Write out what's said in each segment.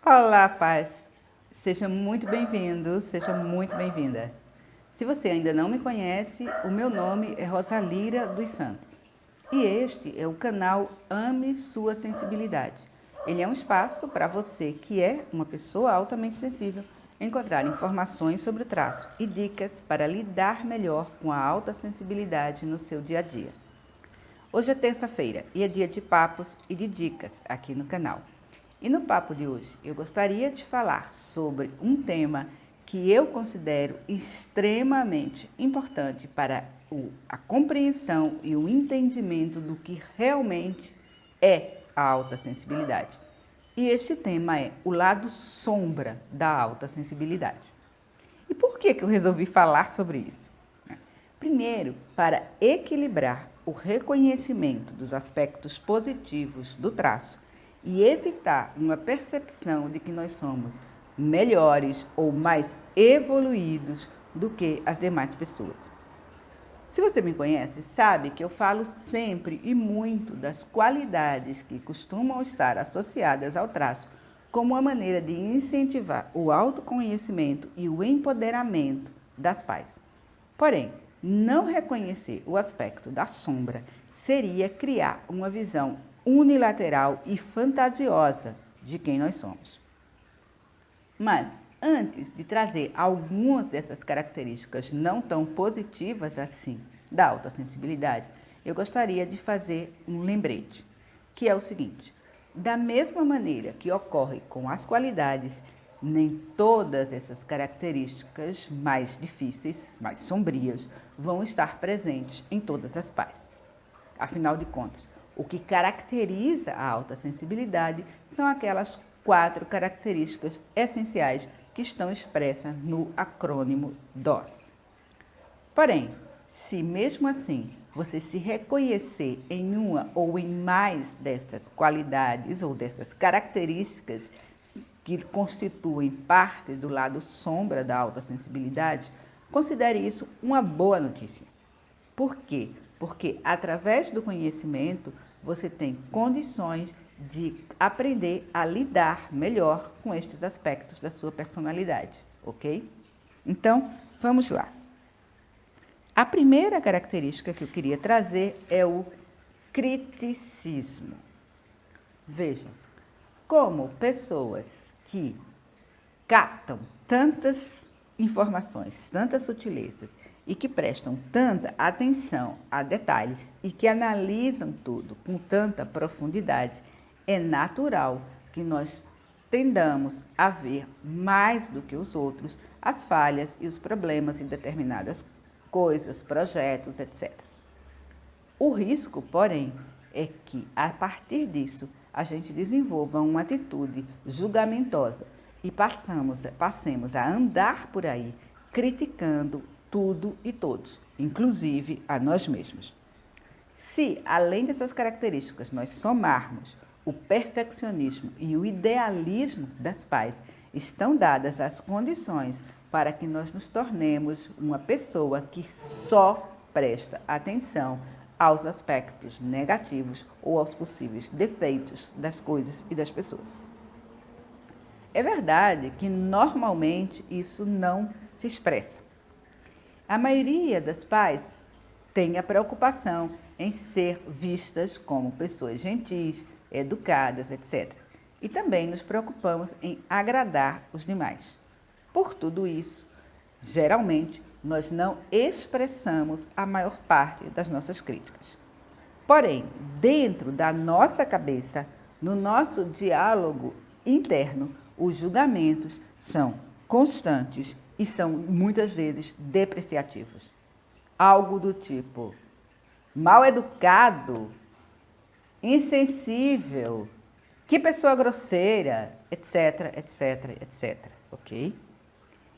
Olá, paz! Seja muito bem-vindo, seja muito bem-vinda. Se você ainda não me conhece, o meu nome é Rosalira dos Santos. E este é o canal Ame Sua Sensibilidade. Ele é um espaço para você que é uma pessoa altamente sensível encontrar informações sobre o traço e dicas para lidar melhor com a alta sensibilidade no seu dia a dia. Hoje é terça-feira e é dia de papos e de dicas aqui no canal. E no papo de hoje eu gostaria de falar sobre um tema que eu considero extremamente importante para a compreensão e o entendimento do que realmente é a alta sensibilidade. E este tema é o lado sombra da alta sensibilidade. E por que eu resolvi falar sobre isso? Primeiro, para equilibrar o reconhecimento dos aspectos positivos do traço e evitar uma percepção de que nós somos melhores ou mais evoluídos do que as demais pessoas. Se você me conhece, sabe que eu falo sempre e muito das qualidades que costumam estar associadas ao traço como uma maneira de incentivar o autoconhecimento e o empoderamento das pais. Porém, não reconhecer o aspecto da sombra seria criar uma visão unilateral e fantasiosa de quem nós somos. Mas, antes de trazer algumas dessas características não tão positivas assim da autossensibilidade, eu gostaria de fazer um lembrete, que é o seguinte: da mesma maneira que ocorre com as qualidades, nem todas essas características mais difíceis, mais sombrias, vão estar presentes em todas as pais. Afinal de contas, o que caracteriza a alta sensibilidade são aquelas 4 características essenciais que estão expressas no acrônimo DOS. Porém, se mesmo assim você se reconhecer em uma ou em mais destas qualidades ou dessas características que constituem parte do lado sombra da alta sensibilidade, considere isso uma boa notícia. Por quê? Porque através do conhecimento você tem condições de aprender a lidar melhor com estes aspectos da sua personalidade, ok? Então, vamos lá. A primeira característica que eu queria trazer é o criticismo. Veja, como pessoas que captam tantas informações, tantas sutilezas e que prestam tanta atenção a detalhes e que analisam tudo com tanta profundidade, é natural que nós tendamos a ver mais do que os outros as falhas e os problemas em determinadas coisas, projetos, etc. O risco, porém, é que a partir disso a gente desenvolva uma atitude julgamentosa e passemos a andar por aí criticando tudo e todos, inclusive a nós mesmos. Se, além dessas características, nós somarmos o perfeccionismo e o idealismo das pais, estão dadas as condições para que nós nos tornemos uma pessoa que só presta atenção aos aspectos negativos ou aos possíveis defeitos das coisas e das pessoas. É verdade que normalmente isso não se expressa. A maioria das pais tem a preocupação em ser vistas como pessoas gentis, educadas, etc. E também nos preocupamos em agradar os demais. Por tudo isso, geralmente, nós não expressamos a maior parte das nossas críticas. Porém, dentro da nossa cabeça, no nosso diálogo interno, os julgamentos são constantes e são muitas vezes depreciativos. Algo do tipo mal educado, insensível, que pessoa grosseira, etc, etc, etc, ok?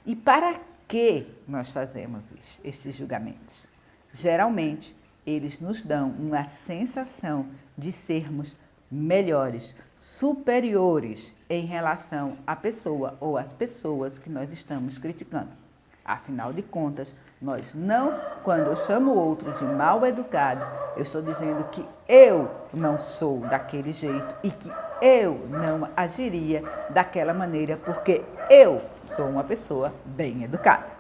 E para que nós fazemos estes julgamentos? Geralmente, eles nos dão uma sensação de sermos melhores, superiores em relação à pessoa ou às pessoas que nós estamos criticando. Afinal de contas, quando eu chamo o outro de mal educado, eu estou dizendo que eu não sou daquele jeito e que eu não agiria daquela maneira porque eu sou uma pessoa bem educada.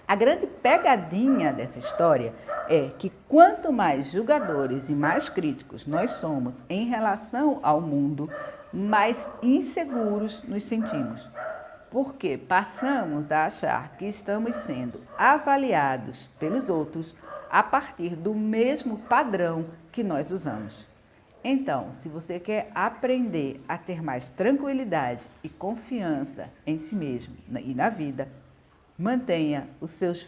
A grande pegadinha dessa história é que quanto mais julgadores e mais críticos nós somos em relação ao mundo, mais inseguros nos sentimos. Porque passamos a achar que estamos sendo avaliados pelos outros a partir do mesmo padrão que nós usamos. Então, se você quer aprender a ter mais tranquilidade e confiança em si mesmo e na vida,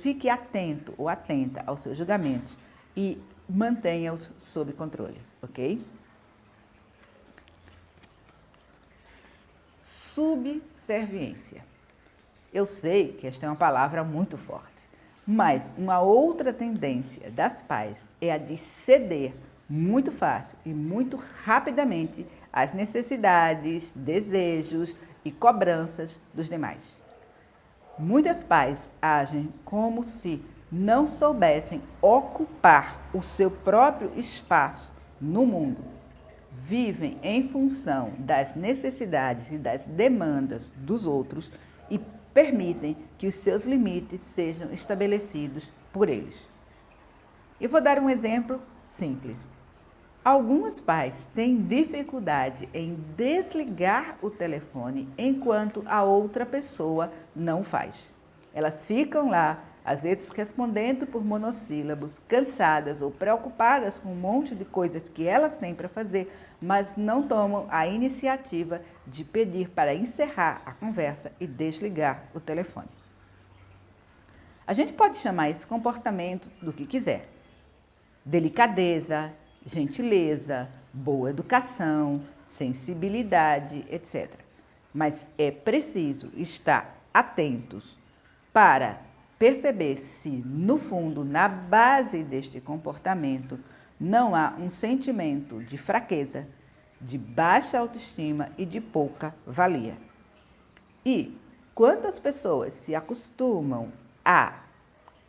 fique atento ou atenta aos seus julgamentos e mantenha-os sob controle, ok? Subserviência. Eu sei que esta é uma palavra muito forte, mas uma outra tendência das pais é a de ceder muito fácil e muito rapidamente às necessidades, desejos e cobranças dos demais. Muitos pais agem como se não soubessem ocupar o seu próprio espaço no mundo. Vivem em função das necessidades e das demandas dos outros e permitem que os seus limites sejam estabelecidos por eles. Eu vou dar um exemplo simples. Alguns pais têm dificuldade em desligar o telefone enquanto a outra pessoa não faz. Elas ficam lá, às vezes respondendo por monossílabos, cansadas ou preocupadas com um monte de coisas que elas têm para fazer, mas não tomam a iniciativa de pedir para encerrar a conversa e desligar o telefone. A gente pode chamar esse comportamento do que quiser. Delicadeza, gentileza, boa educação, sensibilidade, etc. Mas é preciso estar atentos para perceber se, no fundo, na base deste comportamento, não há um sentimento de fraqueza, de baixa autoestima e de pouca valia. E quando as pessoas se acostumam a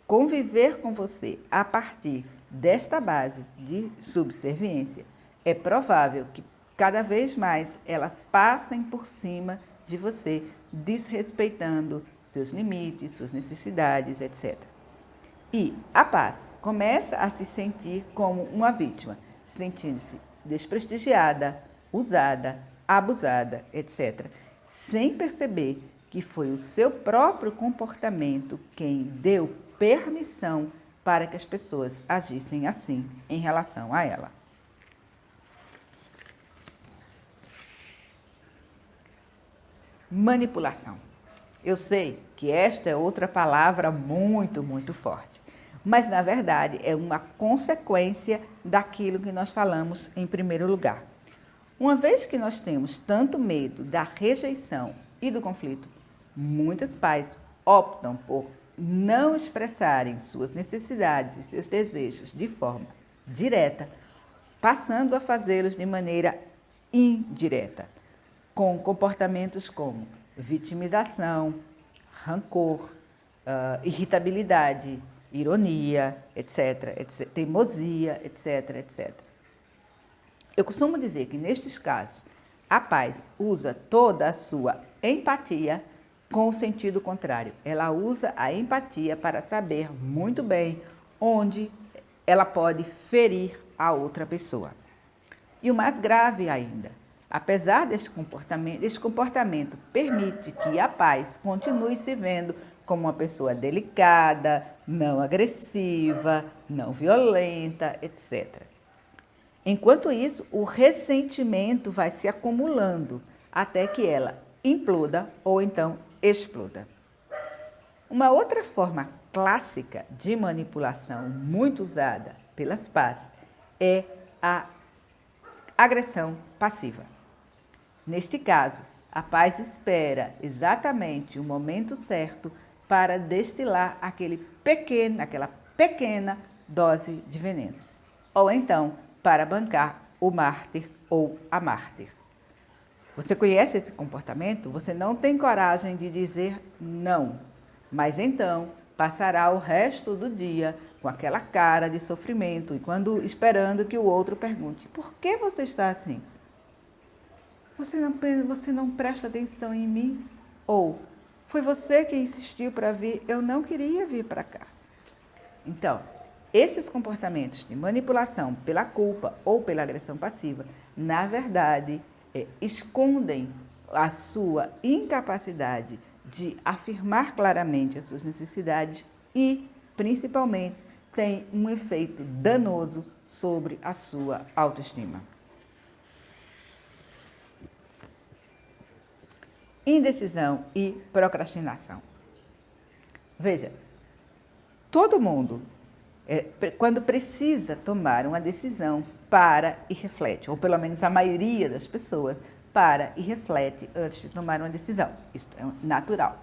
conviver com você a partir desta base de subserviência, é provável que cada vez mais elas passem por cima de você, desrespeitando seus limites, suas necessidades, etc. E a paz começa a se sentir como uma vítima, sentindo-se desprestigiada, usada, abusada, etc., sem perceber que foi o seu próprio comportamento quem deu permissão para que as pessoas agissem assim em relação a ela. Manipulação. Eu sei que esta é outra palavra muito, muito forte, mas na verdade é uma consequência daquilo que nós falamos em primeiro lugar. Uma vez que nós temos tanto medo da rejeição e do conflito, muitos pais optam por não expressarem suas necessidades e seus desejos de forma direta, passando a fazê-los de maneira indireta, com comportamentos como vitimização, rancor, irritabilidade, ironia, etc., teimosia, etc. Eu costumo dizer que, nestes casos, a paz usa toda a sua empatia com o sentido contrário. Ela usa a empatia para saber muito bem onde ela pode ferir a outra pessoa. E o mais grave ainda, apesar deste comportamento permite que a paz continue se vendo como uma pessoa delicada, não agressiva, não violenta, etc. Enquanto isso, o ressentimento vai se acumulando até que ela imploda ou então exploda. Uma outra forma clássica de manipulação muito usada pelas pás é a agressão passiva. Neste caso, a paz espera exatamente o momento certo para destilar aquela pequena dose de veneno, ou então para bancar o mártir ou a mártir. Você conhece esse comportamento? Você não tem coragem de dizer não, mas então passará o resto do dia com aquela cara de sofrimento e esperando que o outro pergunte: por que você está assim? você não presta atenção em mim? Ou, foi você que insistiu para vir, eu não queria vir para cá. Então, esses comportamentos de manipulação pela culpa ou pela agressão passiva, na verdade, escondem a sua incapacidade de afirmar claramente as suas necessidades e, principalmente, tem um efeito danoso sobre a sua autoestima. Indecisão e procrastinação. Veja, todo mundo, quando precisa tomar uma decisão, para e reflete, ou pelo menos a maioria das pessoas para e reflete antes de tomar uma decisão. Isso é natural.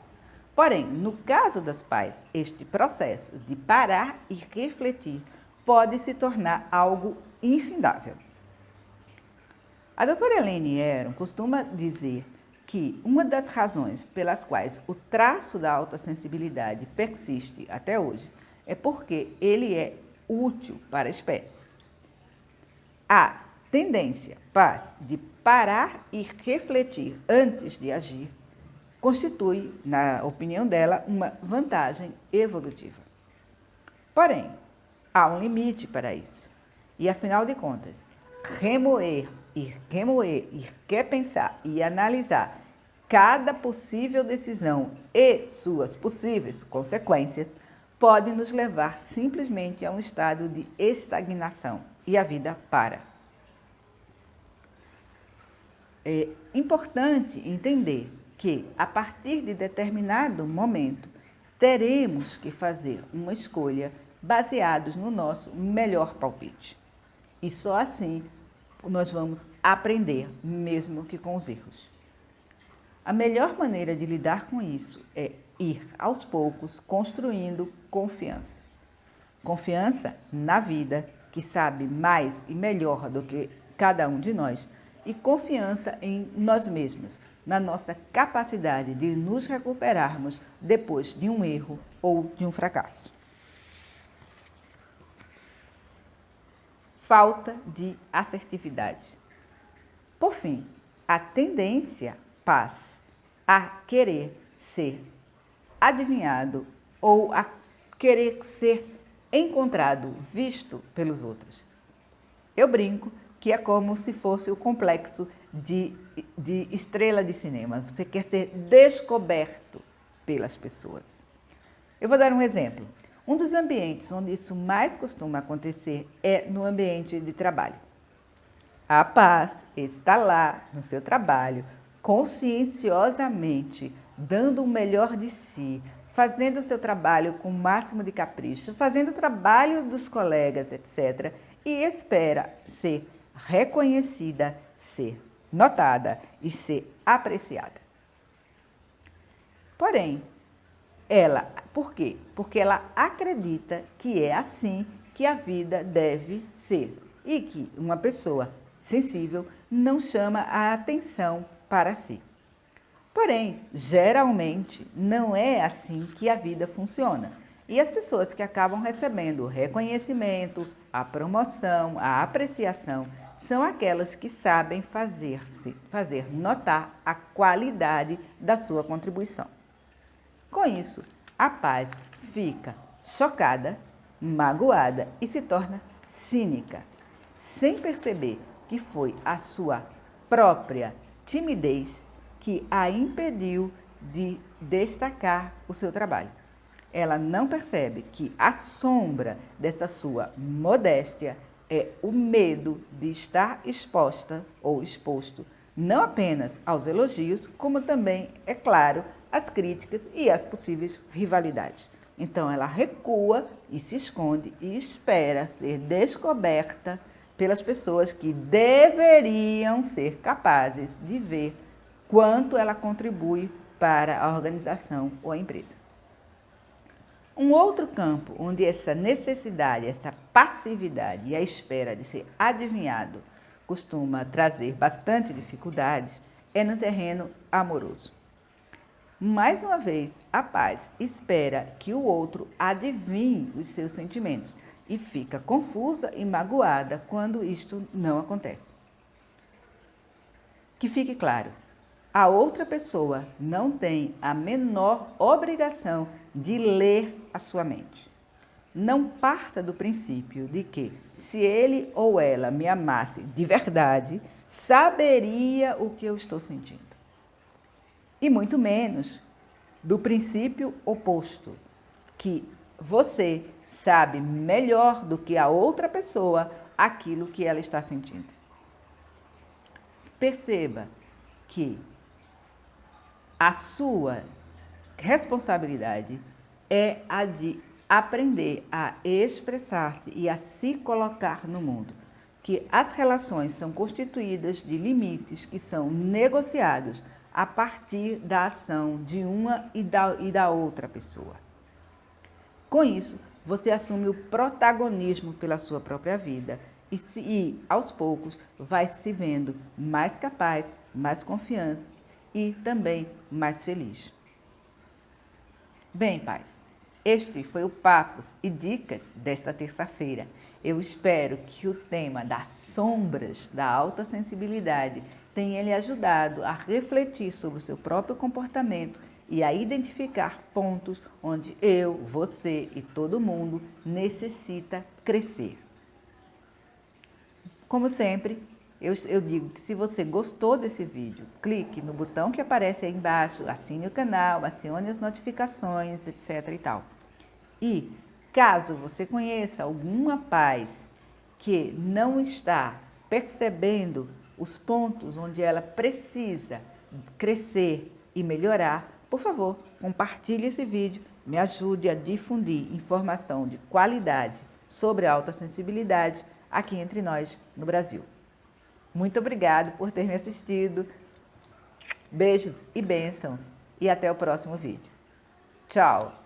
Porém, no caso dos pais, este processo de parar e refletir pode se tornar algo infindável. A doutora Elaine Aron costuma dizer que uma das razões pelas quais o traço da autossensibilidade persiste até hoje é porque ele é útil para a espécie. A tendência de parar e refletir antes de agir constitui, na opinião dela, uma vantagem evolutiva. Porém, há um limite para isso. E, afinal de contas, remoer, repensar e analisar cada possível decisão e suas possíveis consequências pode nos levar simplesmente a um estado de estagnação e a vida para. É importante entender que, a partir de determinado momento, teremos que fazer uma escolha baseados no nosso melhor palpite. E só assim nós vamos aprender, mesmo que com os erros. A melhor maneira de lidar com isso é ir aos poucos construindo confiança. Confiança na vida, que sabe mais e melhor do que cada um de nós, e confiança em nós mesmos, na nossa capacidade de nos recuperarmos depois de um erro ou de um fracasso. Falta de assertividade. Por fim, a tendência passa a querer ser adivinhado ou a querer ser encontrado, visto pelos outros. Eu brinco que é como se fosse o complexo de estrela de cinema. Você quer ser descoberto pelas pessoas. Eu vou dar um exemplo. Um dos ambientes onde isso mais costuma acontecer é no ambiente de trabalho. A paz está lá no seu trabalho, conscienciosamente, dando o melhor de si, fazendo o seu trabalho com o máximo de capricho, fazendo o trabalho dos colegas, etc., e espera ser reconhecida, ser notada e ser apreciada. Porém, por quê? Porque ela acredita que é assim que a vida deve ser e que uma pessoa sensível não chama a atenção para si. Porém, geralmente, não é assim que a vida funciona. E as pessoas que acabam recebendo o reconhecimento, a promoção, a apreciação, são aquelas que sabem fazer notar a qualidade da sua contribuição. Com isso, a paz fica chocada, magoada e se torna cínica, sem perceber que foi a sua própria timidez que a impediu de destacar o seu trabalho. Ela não percebe que a sombra dessa sua modéstia é o medo de estar exposta ou exposto não apenas aos elogios, como também, é claro, às críticas e às possíveis rivalidades. Então, ela recua e se esconde e espera ser descoberta pelas pessoas que deveriam ser capazes de ver quanto ela contribui para a organização ou a empresa. Um outro campo onde essa necessidade, essa passividade e a espera de ser adivinhado costuma trazer bastante dificuldades é no terreno amoroso. Mais uma vez, a paz espera que o outro adivinhe os seus sentimentos e fica confusa e magoada quando isto não acontece. Que fique claro, a outra pessoa não tem a menor obrigação de ler a sua mente. Não parta do princípio de que, se ele ou ela me amasse de verdade, saberia o que eu estou sentindo. E muito menos do princípio oposto, que você sabe melhor do que a outra pessoa aquilo que ela está sentindo. Perceba que a sua responsabilidade é a de aprender a expressar-se e a se colocar no mundo. Que as relações são constituídas de limites que são negociados a partir da ação de uma e da outra pessoa. Com isso, você assume o protagonismo pela sua própria vida e aos poucos, vai se vendo mais capaz, mais confiante e também mais feliz. Bem, pais, este foi o Papos e Dicas desta terça-feira. Eu espero que o tema das sombras da alta sensibilidade tenha lhe ajudado a refletir sobre o seu próprio comportamento e a identificar pontos onde eu, você e todo mundo necessita crescer. Como sempre, eu digo que se você gostou desse vídeo, clique no botão que aparece aí embaixo, assine o canal, acione as notificações, etc. e tal. E caso você conheça alguma paz que não está percebendo os pontos onde ela precisa crescer e melhorar, por favor, compartilhe esse vídeo, me ajude a difundir informação de qualidade sobre a alta sensibilidade aqui entre nós no Brasil. Muito obrigado por ter me assistido. Beijos e bênçãos e até o próximo vídeo. Tchau!